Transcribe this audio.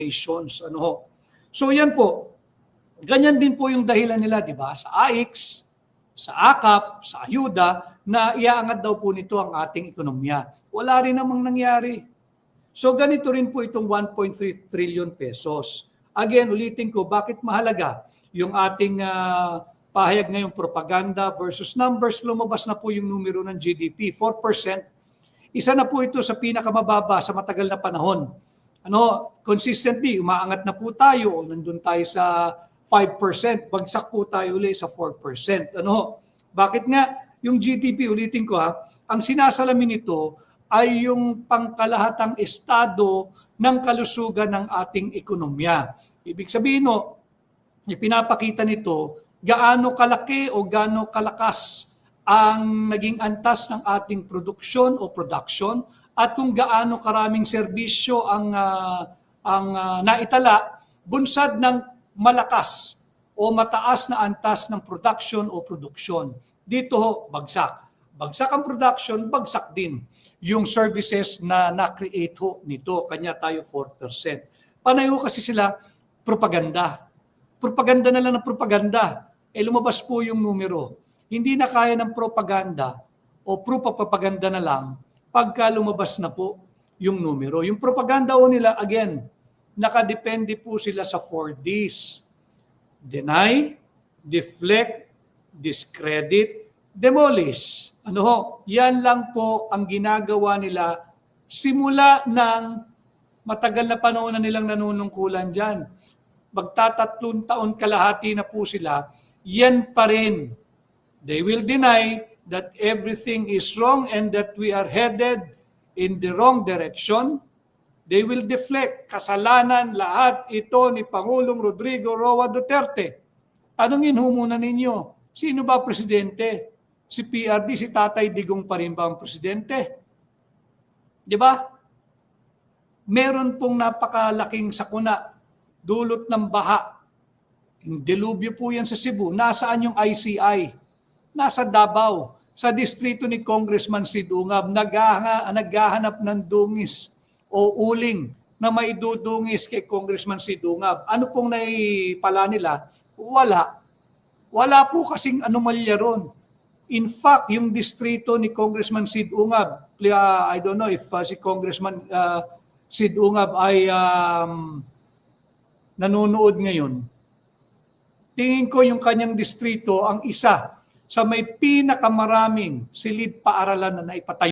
nations. Ano ho? So yan po, ganyan din po yung dahilan nila, di ba? Sa AIX, sa AKAP, sa ayuda, na iaangat daw po nito ang ating ekonomiya. Wala rin namang nangyari. So ganito rin po itong 1.3 trillion pesos. Again, ulitin ko, bakit mahalaga yung ating pahayag ngayong propaganda versus numbers? Lumabas na po yung numero ng GDP, 4%. Isa na po ito sa pinakamababa sa matagal na panahon. Consistently, umaangat na po tayo, nandun tayo sa 5%, bagsak po tayo ulit sa 4%. Bakit nga? Yung GDP, ulitin ko ang sinasalamin nito ay yung pangkalahatang estado ng kalusugan ng ating ekonomiya. Ibig sabihin, ipinapakita nito gaano kalaki o gaano kalakas ang naging antas ng ating produksyon o production at kung gaano karaming serbisyo ang naitala bunsad ng malakas o mataas na antas ng production o produksyon. Dito bagsak. Bagsak ang production, bagsak din yung services na na-create nito. Kanya tayo 4%. Panay kasi sila propaganda. Propaganda na lang ng propaganda. Lumabas po yung numero. Hindi na kaya ng propaganda o proof of propaganda na lang pagka lumabas na po yung numero. Yung propaganda nila, again, nakadepende po sila sa 4Ds. Deny, deflect, discredit, demolish. Yan lang po ang ginagawa nila simula ng matagal na panahon na nilang nanunungkulan dyan. Magtatatlong taon kalahati na po sila, yan pa rin. They will deny that everything is wrong and that we are headed in the wrong direction. They will deflect. Kasalanan lahat ito ni Pangulong Rodrigo Roa Duterte. Tanungin ho muna ninyo, sino ba presidente? Si PRD, si Tatay Digong pa rin ba ang presidente? Di ba? Meron pong napakalaking sakuna, dulot ng baha. Yung delubyo po yan sa Cebu. Nasaan yung ICI? Nasa Davao, sa distrito ni Congressman Sid Ungab, naghahanap ng dungis o uling na maidudungis kay Congressman Sid Ungab. Ano pong naipala nila? Wala. Wala po kasing anomalya ron. In fact, yung distrito ni Congressman Sid Ungab, I don't know if si Congressman Sid Ungab ay nanonood ngayon. Tingin ko yung kanyang distrito ang isa sa may pinakamaraming silid paaralan na naipatayo.